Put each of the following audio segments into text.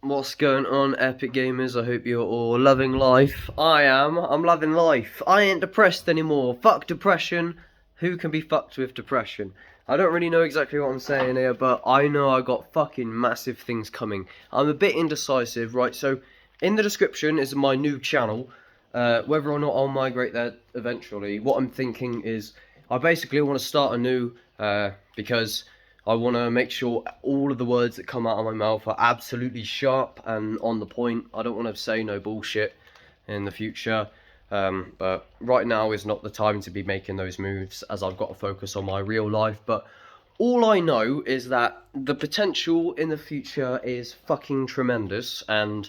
What's going on, Epic Gamers? I hope you're all loving life. I am. I'm loving life. I ain't depressed anymore. Fuck depression. Who can be fucked with depression? I don't really know exactly what I'm saying here, but I know I got fucking massive things coming. I'm a bit indecisive, right? So, in the description is my new channel. Whether or not I'll migrate there eventually, what I'm thinking is I basically want to start anew because I want to make sure all of the words that come out of my mouth are absolutely sharp and on the point. I don't want to say no bullshit in the future. But right now is not the time to be making those moves, as I've got to focus on my real life. But all I know is that the potential in the future is fucking tremendous. And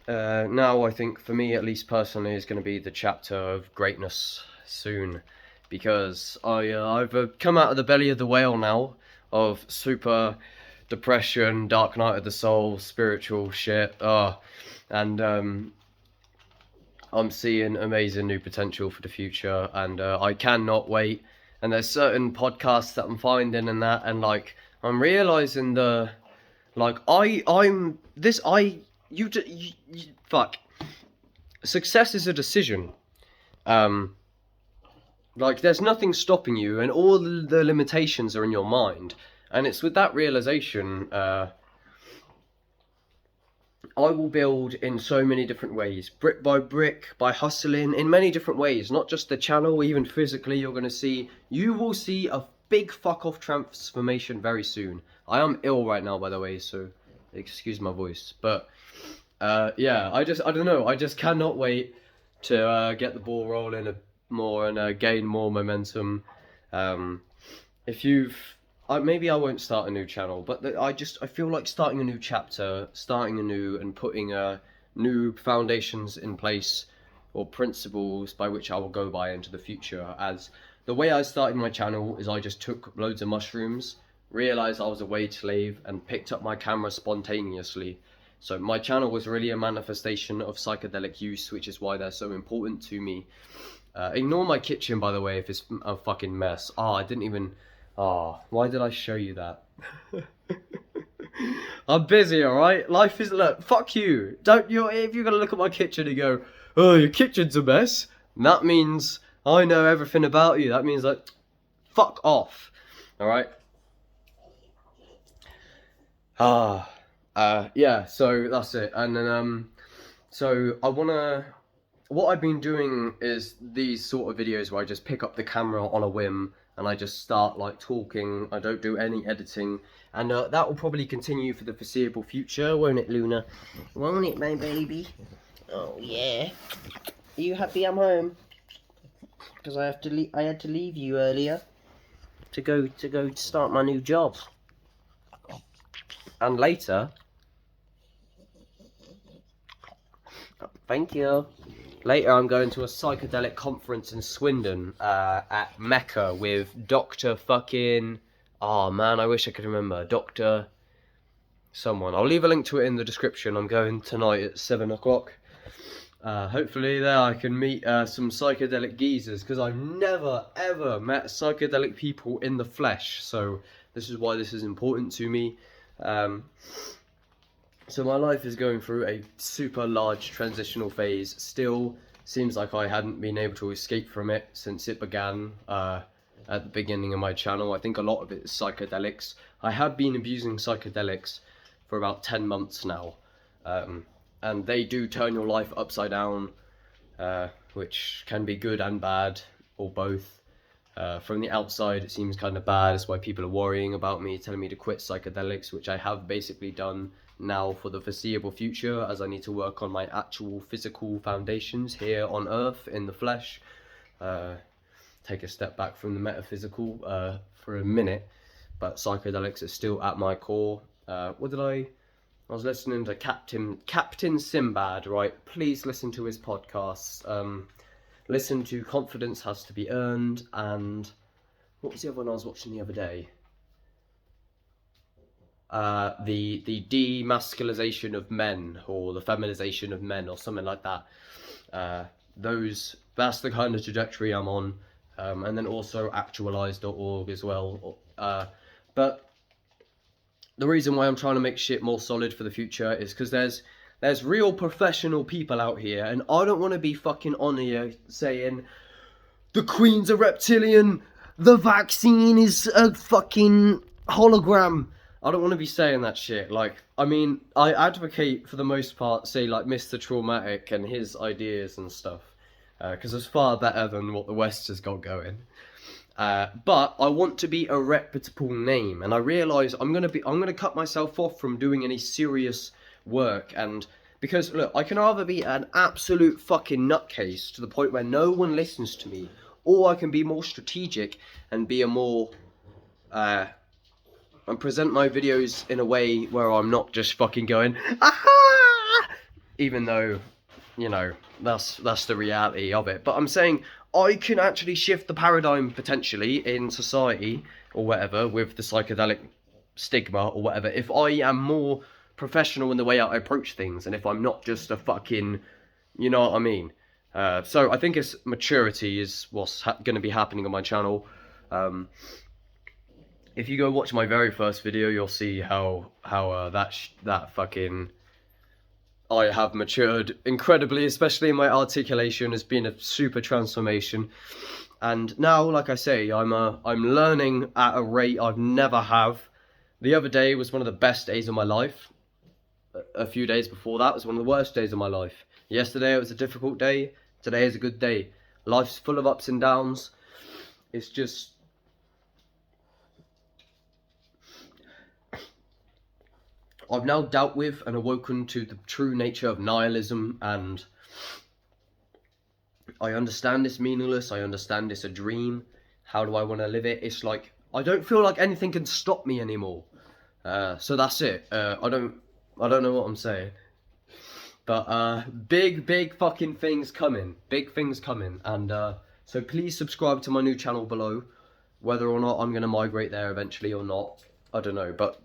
now I think, for me at least personally, is going to be the chapter of greatness soon. Because I've come out of the belly of the whale now, of super depression, dark night of the soul, spiritual shit. And I'm seeing amazing new potential for the future, and I cannot wait. And there's certain podcasts that I'm finding and that, and like I'm realizing the like I'm this I you, fuck. Success is a decision. Um, like there's nothing stopping you, and all the limitations are in your mind. And it's with that realization, I will build in so many different ways, brick by brick, by hustling, in many different ways. Not just the channel, even physically. You will see a big fuck off transformation very soon. I am ill right now, by the way, so excuse my voice. But yeah, I don't know. I just cannot wait to get the ball rolling more and gain more momentum. If you've maybe I won't start a new channel, but I feel like starting a new chapter, starting anew, and putting new foundations in place, or principles by which I will go by into the future. As the way I started my channel is I just took loads of mushrooms, realized I was a wage slave, and picked up my camera spontaneously. So my channel was really a manifestation of psychedelic use, which is why they're so important to me. Ignore my kitchen, by the way, if it's a fucking mess. I didn't even. Why did I show you that? I'm busy, alright? Life is. Look, fuck you. If you're gonna look at my kitchen and go, oh, your kitchen's a mess, that means I know everything about you. That means, like, fuck off. Alright? Yeah, so that's it. And then, so I wanna. What I've been doing is these sort of videos where I just pick up the camera on a whim and I just start like talking. I don't do any editing, and that will probably continue for the foreseeable future, won't it, Luna? Won't it, my baby? Oh yeah. Are you happy I'm home? Because I had to leave you earlier to go start my new job, and later. Thank you. Later, I'm going to a psychedelic conference in Swindon at Mecca with Dr. fucking... Oh, man, I wish I could remember. Dr. someone. I'll leave a link to it in the description. I'm going tonight at 7 o'clock. Hopefully there I can meet some psychedelic geezers, because I've never, ever met psychedelic people in the flesh. So this is why this is important to me. So my life is going through a super large transitional phase. Still seems like I hadn't been able to escape from it since it began at the beginning of my channel. I think a lot of it is psychedelics. I have been abusing psychedelics for about 10 months now. And they do turn your life upside down, which can be good and bad, or both. From the outside it seems kind of bad. That's why people are worrying about me, telling me to quit psychedelics, which I have basically done now for the foreseeable future, as I need to work on my actual physical foundations here on earth in the flesh. Take a step back from the metaphysical for a minute, but psychedelics are still at my core. I was listening to Captain Sinbad, right? Please listen to his podcasts. Listen to Confidence Has to Be Earned, and what was the other one I was watching the other day? The demasculization of men, or the feminization of men, or something like that. That's the kind of trajectory I'm on. And then also actualize.org as well. But the reason why I'm trying to make shit more solid for the future is because there's real professional people out here, and I don't want to be fucking on here saying the Queen's a reptilian, the vaccine is a fucking hologram. I don't want to be saying that shit. Like, I mean, I advocate for the most part, say, like Mr. Traumatic and his ideas and stuff, because it's far better than what the West has got going. But I want to be a reputable name, and I realise I'm gonna cut myself off from doing any serious work, and because look, I can either be an absolute fucking nutcase to the point where no one listens to me, or I can be more strategic and be a more and present my videos in a way where I'm not just fucking going aha, even though, you know, that's the reality of it. But I'm saying I can actually shift the paradigm potentially in society or whatever with the psychedelic stigma or whatever if I am more professional in the way I approach things, and if I'm not just a fucking, you know what I mean. So I think it's maturity is what's going to be happening on my channel. If you go watch my very first video, you'll see how that fucking I have matured incredibly, especially in my articulation. Has been a super transformation, and now, like I say, I'm learning at a rate I've never have. The other day was one of the best days of my life. A few days before that was one of the worst days of my life. Yesterday it was a difficult day. Today is a good day. Life's full of ups and downs. It's just I've now dealt with and awoken to the true nature of nihilism, and I understand it's meaningless, I understand it's a dream. How do I want to live it? It's like, I don't feel like anything can stop me anymore. So that's it. I don't know what I'm saying. But big fucking things coming. Big things coming. And so please subscribe to my new channel below. Whether or not I'm going to migrate there eventually or not, I don't know. But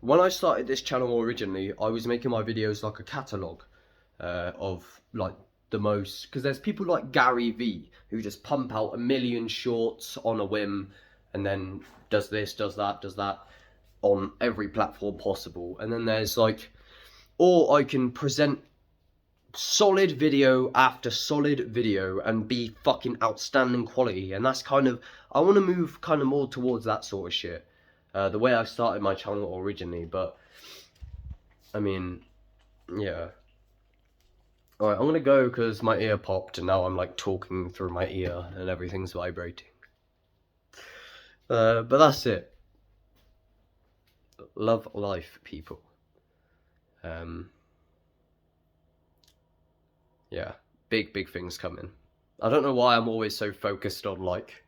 when I started this channel originally, I was making my videos like a catalogue of like the most, because there's people like Gary V who just pump out 1 million shorts on a whim and then does this, does that on every platform possible. And then there's like, or I can present solid video after solid video and be fucking outstanding quality. And that's kind of, I want to move kind of more towards that sort of shit. The way I started my channel originally, but I mean, yeah. Alright, I'm gonna go because my ear popped and now I'm like talking through my ear and everything's vibrating. But that's it. Love life, people. Yeah, big things coming. I don't know why I'm always so focused on like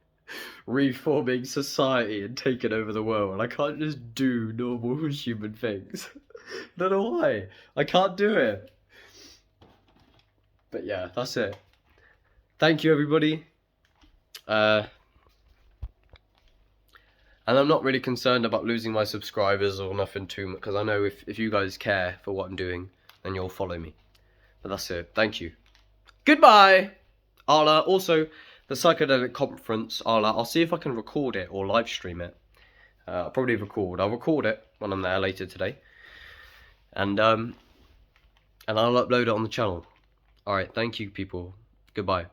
reforming society and taking over the world. I can't just do normal human things. I don't know why. I can't do it. But yeah, that's it. Thank you, everybody. And I'm not really concerned about losing my subscribers or nothing too much, because I know if you guys care for what I'm doing, then you'll follow me. But that's it. Thank you. Goodbye. I'll also, the psychedelic conference, I'll see if I can record it or live stream it. I'll probably record. I'll record it when I'm there later today. And I'll upload it on the channel. Alright, thank you, people. Goodbye.